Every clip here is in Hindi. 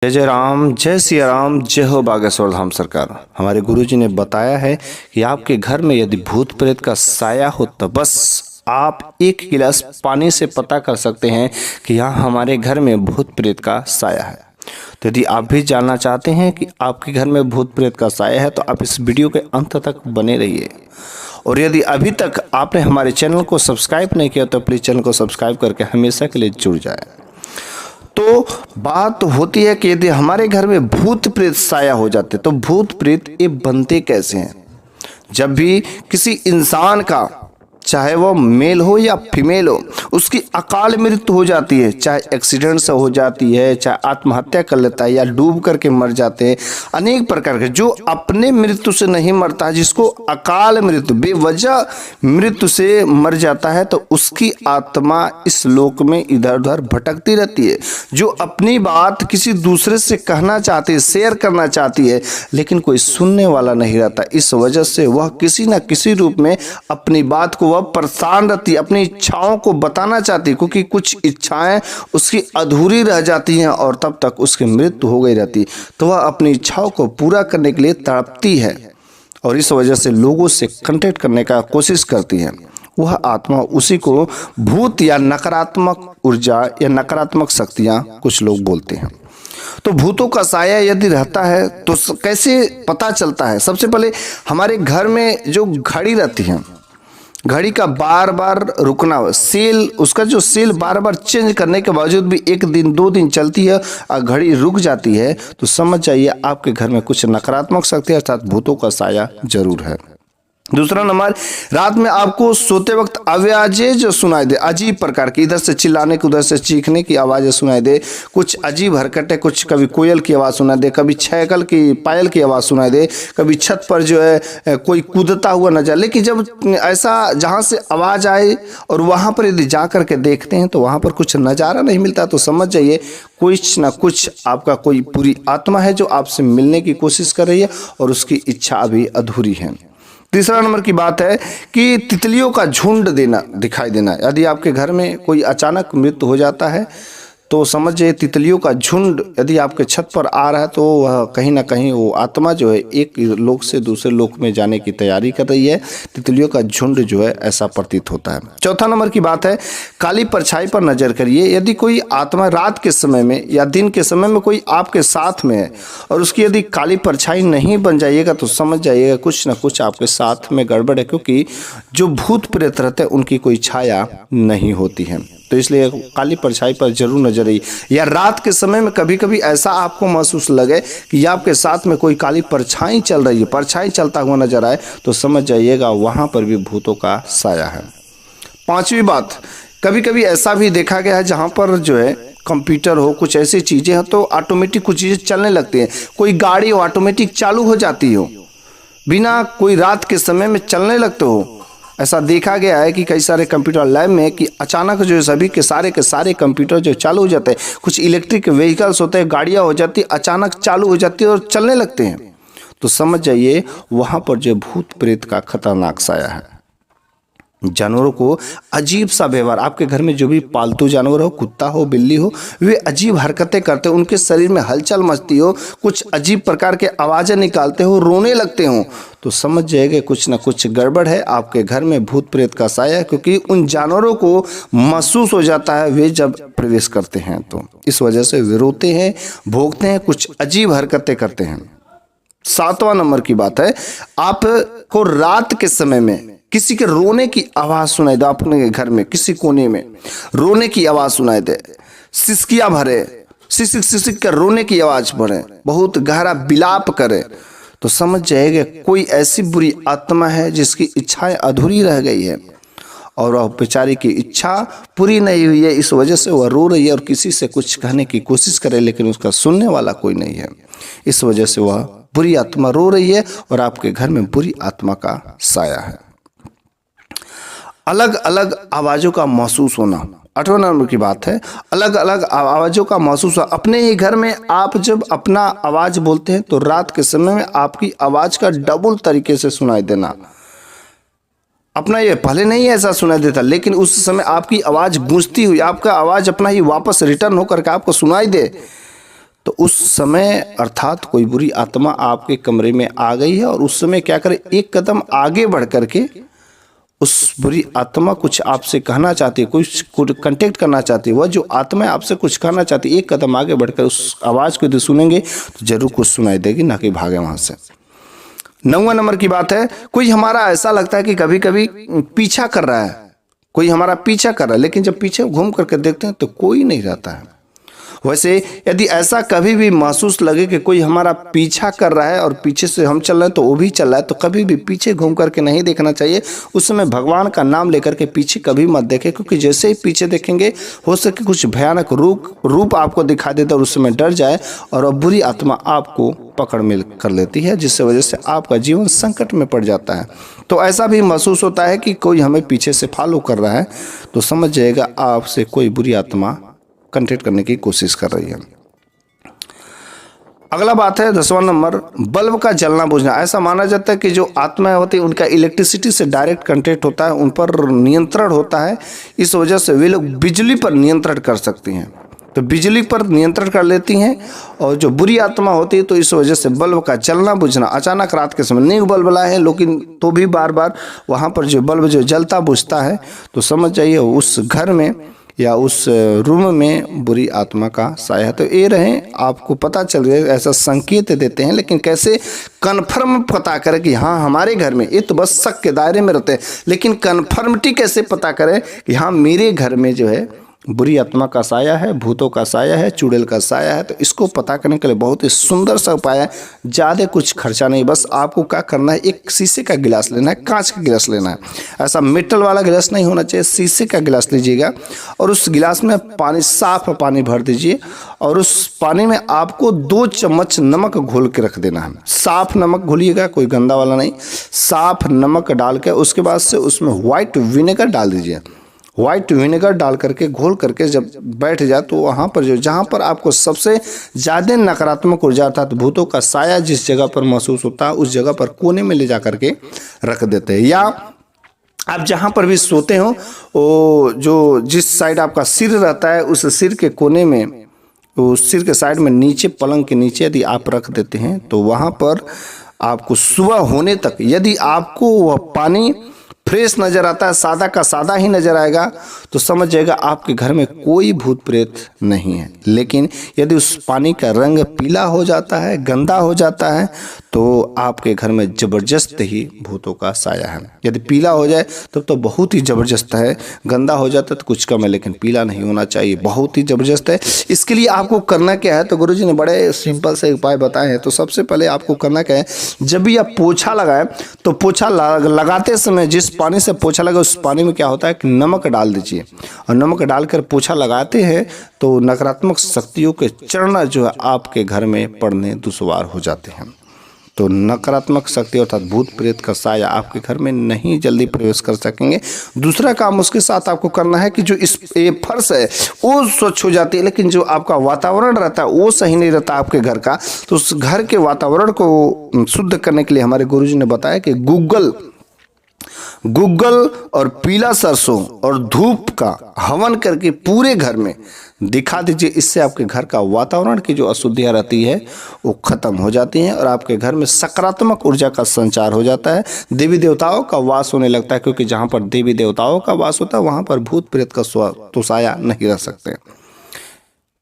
जय जय राम, जय सिया राम, जय हो बागेश्वर धाम सरकार। हमारे गुरुजी ने बताया है कि आपके घर में यदि भूत प्रेत का साया हो तो बस आप एक गिलास पानी से पता कर सकते हैं कि यहाँ हमारे घर में भूत प्रेत का साया है। तो यदि आप भी जानना चाहते हैं कि आपके घर में भूत प्रेत का साया है तो आप इस वीडियो के अंत तक बने रहिए। और यदि अभी तक आपने हमारे चैनल को सब्सक्राइब नहीं किया तो प्लीज़ चैनल को सब्सक्राइब करके हमेशा के लिए जुड़ जाए। तो बात होती है कि यदि हमारे घर में भूत प्रेत साया हो जाते तो भूत प्रेत ये बनते कैसे हैं। जब भी किसी इंसान का, चाहे वो मेल हो या फीमेल हो, उसकी अकाल मृत्यु हो जाती है, चाहे एक्सीडेंट से हो जाती है, चाहे आत्महत्या कर लेता है या डूब करके मर जाते हैं, अनेक प्रकार के। जो अपने मृत्यु से नहीं मरता, जिसको अकाल मृत्यु, बेवजह मृत्यु से मर जाता है, तो उसकी आत्मा इस लोक में इधर उधर भटकती रहती है। जो अपनी बात किसी दूसरे से कहना चाहती है, शेयर करना चाहती है, लेकिन कोई सुनने वाला नहीं रहता। इस वजह से वह किसी न किसी रूप में अपनी बात को परेशान रहती है, अपनी इच्छाओं को बताना चाहती है, क्योंकि कुछ इच्छाएं उसकी अधूरी रह जाती हैं और तब तक उसकी मृत्यु हो गई रहती, तो वह अपनी इच्छाओं को पूरा करने के लिए तड़पती है और इस वजह से लोगों से कांटेक्ट करने का कोशिश करती है। वह आत्मा उसी को भूत या नकारात्मक ऊर्जा या नकारात्मक शक्तियां कुछ लोग बोलते हैं। तो भूतों का साया यदि रहता है तो कैसे पता चलता है। सबसे पहले हमारे घर में जो घड़ी रहती है, घड़ी का बार बार रुकना, सेल, उसका जो सेल बार बार चेंज करने के बावजूद भी 1 दिन 2 दिन चलती है और घड़ी रुक जाती है, तो समझ जाइए आपके घर में कुछ नकारात्मक शक्ति अर्थात भूतों का साया जरूर है। दूसरा नंबर, रात में आपको सोते वक्त आवाजें जो सुनाई दे, अजीब प्रकार की, इधर से चिल्लाने की उधर से चीखने की आवाज़ें सुनाई दे, कुछ अजीब हरकतें, कुछ कभी कोयल की आवाज़ सुनाई दे, कभी छैकल की, पायल की आवाज़ सुनाई दे, कभी छत पर जो है कोई कूदता हुआ नजर। लेकिन जब ऐसा जहाँ से आवाज़ आए और वहाँ पर यदि जा कर के देखते हैं तो वहाँ पर कुछ नज़ारा नहीं मिलता, तो समझ जाइए कुछ ना कुछ आपका कोई पूरी आत्मा है जो आपसे मिलने की कोशिश कर रही है और उसकी इच्छा अभी अधूरी है। तीसरा नंबर की बात है कि तितलियों का झुंड देना, दिखाई देना। यदि आपके घर में कोई अचानक मृत्यु हो जाता है तो समझिए तितलियों का झुंड यदि आपके छत पर आ रहा है तो वह कहीं ना कहीं वो आत्मा जो है एक लोक से दूसरे लोक में जाने की तैयारी कर रही है। तितलियों का झुंड जो है ऐसा प्रतीत होता है। चौथा नंबर की बात है, काली परछाई पर नजर करिए। यदि कोई आत्मा रात के समय में या दिन के समय में कोई आपके साथ में है और उसकी यदि काली परछाई नहीं बन जाइएगा तो समझ जाइएगा कुछ ना कुछ आपके साथ में गड़बड़ है, क्योंकि जो भूत प्रेत रहते हैं उनकी कोई छाया नहीं होती है। तो इसलिए काली परछाई पर जरूर नजर रही। या रात के समय में कभी कभी ऐसा आपको महसूस लगे कि आपके साथ में कोई काली परछाई चल रही है, परछाई चलता हुआ नजर आए, तो समझ जाइएगा वहां पर भी भूतों का साया है। पांचवी बात, कभी कभी ऐसा भी देखा गया है जहां पर जो है कंप्यूटर हो, कुछ ऐसी चीजें हो तो ऑटोमेटिक कुछ चीजें चलने लगती हैं। कोई गाड़ी हो ऑटोमेटिक चालू हो जाती हो, बिना कोई रात के समय में चलने लगते हो। ऐसा देखा गया है कि कई सारे कंप्यूटर लैब में कि अचानक जो सभी के सारे कंप्यूटर जो चालू हो जाते हैं, कुछ इलेक्ट्रिक व्हीकल्स होते हैं, गाड़ियां हो जाती, अचानक चालू हो जाती है और चलने लगते हैं, तो समझ जाइए वहां पर जो भूत प्रेत का खतरनाक साया है। जानवरों को अजीब सा व्यवहार, आपके घर में जो भी पालतू जानवर हो, कुत्ता हो, बिल्ली हो, वे अजीब हरकतें करते हो, उनके शरीर में हलचल मचती हो, कुछ अजीब प्रकार के आवाज़ें निकालते हो, रोने लगते हो, तो समझ जाएगा कुछ ना कुछ गड़बड़ है, आपके घर में भूत प्रेत का साया है। क्योंकि उन जानवरों को महसूस हो जाता है वे जब प्रवेश करते हैं, तो इस वजह से वे रोते हैं, भोगते हैं, कुछ अजीब हरकतें करते हैं। 7वां नंबर की बात है, आपको रात के समय में किसी के रोने की आवाज सुनाई दे, अपने घर में किसी कोने में रोने की आवाज सुनाई दे, सिसकियां भरे, सिसक सिसक कर रोने की आवाज भरे, बहुत गहरा विलाप करे, तो समझ जाएगा कोई ऐसी बुरी आत्मा है जिसकी इच्छाएं अधूरी रह गई है और वह बेचारी की इच्छा पूरी नहीं हुई है। इस वजह से वह रो रही है और किसी से कुछ कहने की कोशिश करे, लेकिन उसका सुनने वाला कोई नहीं है। इस वजह से वह बुरी आत्मा रो रही है और आपके घर में बुरी आत्मा का साया है। अलग अलग आवाज़ों का महसूस होना, 8वां नंबर की बात है, अलग अलग आवाज़ों का महसूस होना। अपने ही घर में आप जब अपना आवाज़ बोलते हैं तो रात के समय में आपकी आवाज़ का डबल तरीके से सुनाई देना। अपना ये पहले नहीं ऐसा सुनाई देता, लेकिन उस समय आपकी आवाज़ गूंजती हुई, आपका आवाज़ अपना ही वापस रिटर्न होकर के आपको सुनाई दे, तो उस समय अर्थात कोई बुरी आत्मा आपके कमरे में आ गई है और उस समय क्या करें, एक कदम आगे बढ़ करके उस बुरी आत्मा कुछ आपसे कहना चाहती है, कुछ कांटेक्ट करना चाहती है। वह जो आत्मा आपसे कुछ कहना चाहती है, एक कदम आगे बढ़कर उस आवाज़ को यदि सुनेंगे तो जरूर कुछ सुनाई देगी, ना कि भागे वहाँ से। 9वां नंबर की बात है, कोई हमारा ऐसा लगता है कि कभी कभी पीछा कर रहा है, कोई हमारा पीछा कर रहा है, लेकिन जब पीछे घूम करके देखते हैं तो कोई नहीं रहता है। वैसे यदि ऐसा कभी भी महसूस लगे कि कोई हमारा पीछा कर रहा है और पीछे से हम चल रहे हैं तो वो भी चल रहा है, तो कभी भी पीछे घूम करके नहीं देखना चाहिए। उस समय भगवान का नाम लेकर के पीछे कभी मत देखें, क्योंकि जैसे ही पीछे देखेंगे हो सके कुछ भयानक रूप आपको दिखा देता और उस समय डर जाए और अब बुरी आत्मा आपको पकड़ में कर लेती है, जिससे वजह से आपका जीवन संकट में पड़ जाता है। तो ऐसा भी महसूस होता है कि कोई हमें पीछे से फॉलो कर रहा है, तो समझ जाएगा आपसे कोई बुरी आत्मा कंटेक्ट करने की कोशिश कर रही है। अगला बात है 10वां नंबर, बल्ब का जलना बुझना। ऐसा माना जाता है कि जो आत्माएं होती है उनका इलेक्ट्रिसिटी से डायरेक्ट कंटेक्ट होता है, उन पर नियंत्रण होता है। इस वजह से वे लोग बिजली पर नियंत्रण कर सकती हैं, तो बिजली पर नियंत्रण कर लेती हैं। और जो बुरी आत्मा होती है तो इस वजह से बल्ब का जलना बुझना, अचानक रात के समय नहीं बल्ब है लेकिन तो भी बार बार वहाँ पर जो बल्ब जो जलता बुझता है, तो समझ जाइए उस घर में या उस रूम में बुरी आत्मा का साया है। तो ये रहे, आपको पता चल रहा है, ऐसा संकेत देते हैं, लेकिन कैसे कन्फर्म पता करें कि हाँ हमारे घर में, ये तो बस शक के दायरे में रहते हैं, लेकिन कन्फर्मिटी कैसे पता करें कि हाँ मेरे घर में जो है बुरी आत्मा का साया है, भूतों का साया है, चुड़ैल का साया है। तो इसको पता करने के लिए बहुत ही सुंदर सा उपाय है, ज़्यादा कुछ खर्चा नहीं। बस आपको क्या करना है, एक शीशे का गिलास लेना है, कांच का गिलास लेना है, ऐसा मेटल वाला गिलास नहीं होना चाहिए, शीशे का गिलास लीजिएगा और उस गिलास में पानी, साफ पानी भर दीजिए और उस पानी में आपको 2 चम्मच नमक घोल के रख देना है। साफ नमक घोलिएगा, कोई गंदा वाला नहीं, साफ नमक डाल के उसके बाद से उसमें व्हाइट विनेगर डाल दीजिए। व्हाइट विनेगर डाल करके घोल करके जब बैठ जाए तो वहाँ पर जहाँ पर आपको सबसे ज़्यादा नकारात्मक ऊर्जा अर्थात भूतों का साया जिस जगह पर महसूस होता है, उस जगह पर कोने में ले जा करके रख देते हैं। या आप जहाँ पर भी सोते हो, वो जो जिस साइड आपका सिर रहता है उस सिर के कोने में, उस सिर के साइड में नीचे, पलंग के नीचे यदि आप रख देते हैं तो वहाँ पर आपको सुबह होने तक यदि आपको वह पानी फ्रेश नज़र आता है, सादा का सादा ही नज़र आएगा, तो समझ जाएगा आपके घर में कोई भूत प्रेत नहीं है। लेकिन यदि उस पानी का रंग पीला हो जाता है, गंदा हो जाता है, तो आपके घर में ज़बरदस्त ही भूतों का साया है। यदि पीला हो जाए तब तो बहुत ही ज़बरदस्त है, गंदा हो जाता है तो कुछ कम है, लेकिन पीला नहीं होना चाहिए, बहुत ही ज़बरदस्त है। इसके लिए आपको करना क्या है, तो गुरुजी ने बड़े सिंपल से उपाय बताए हैं। तो सबसे पहले आपको करना क्या है, जब भी आप पोछा लगाएं तो पोछा लगाते समय जिस पानी से पोछा लगा उस पानी में क्या होता है कि नमक डाल दीजिए, और नमक डालकर पोछा लगाते हैं तो नकारात्मक शक्तियों के चरण जो है आपके घर में पड़ने दुश्वार हो जाते हैं। तो नकारात्मक शक्ति अर्थात भूत प्रेत का साया आपके घर में नहीं जल्दी प्रवेश कर सकेंगे। दूसरा काम उसके साथ आपको करना है कि जो ये फर्श है वो स्वच्छ हो जाती है, लेकिन जो आपका वातावरण रहता है वो सही नहीं रहता आपके घर का। तो उस घर के वातावरण को शुद्ध करने के लिए हमारे गुरुजी ने बताया कि गूगल और पीला सरसों और धूप का हवन करके पूरे घर में दिखा दीजिए। इससे आपके घर का वातावरण की जो अशुद्धियाँ रहती है वो खत्म हो जाती हैं और आपके घर में सकारात्मक ऊर्जा का संचार हो जाता है, देवी देवताओं का वास होने लगता है, क्योंकि जहाँ पर देवी देवताओं का वास होता है वहाँ पर भूत प्रेत का तो साया नहीं रह सकते।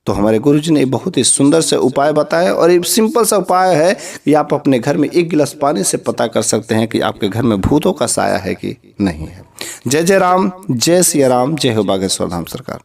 तो हमारे गुरुजी ने बहुत ही सुंदर से उपाय बताया और एक सिंपल सा उपाय है कि आप अपने घर में 1 गिलास पानी से पता कर सकते हैं कि आपके घर में भूतों का साया है कि नहीं है। जय जय राम, जय सिया राम, जय हो बागेश्वर धाम सरकार।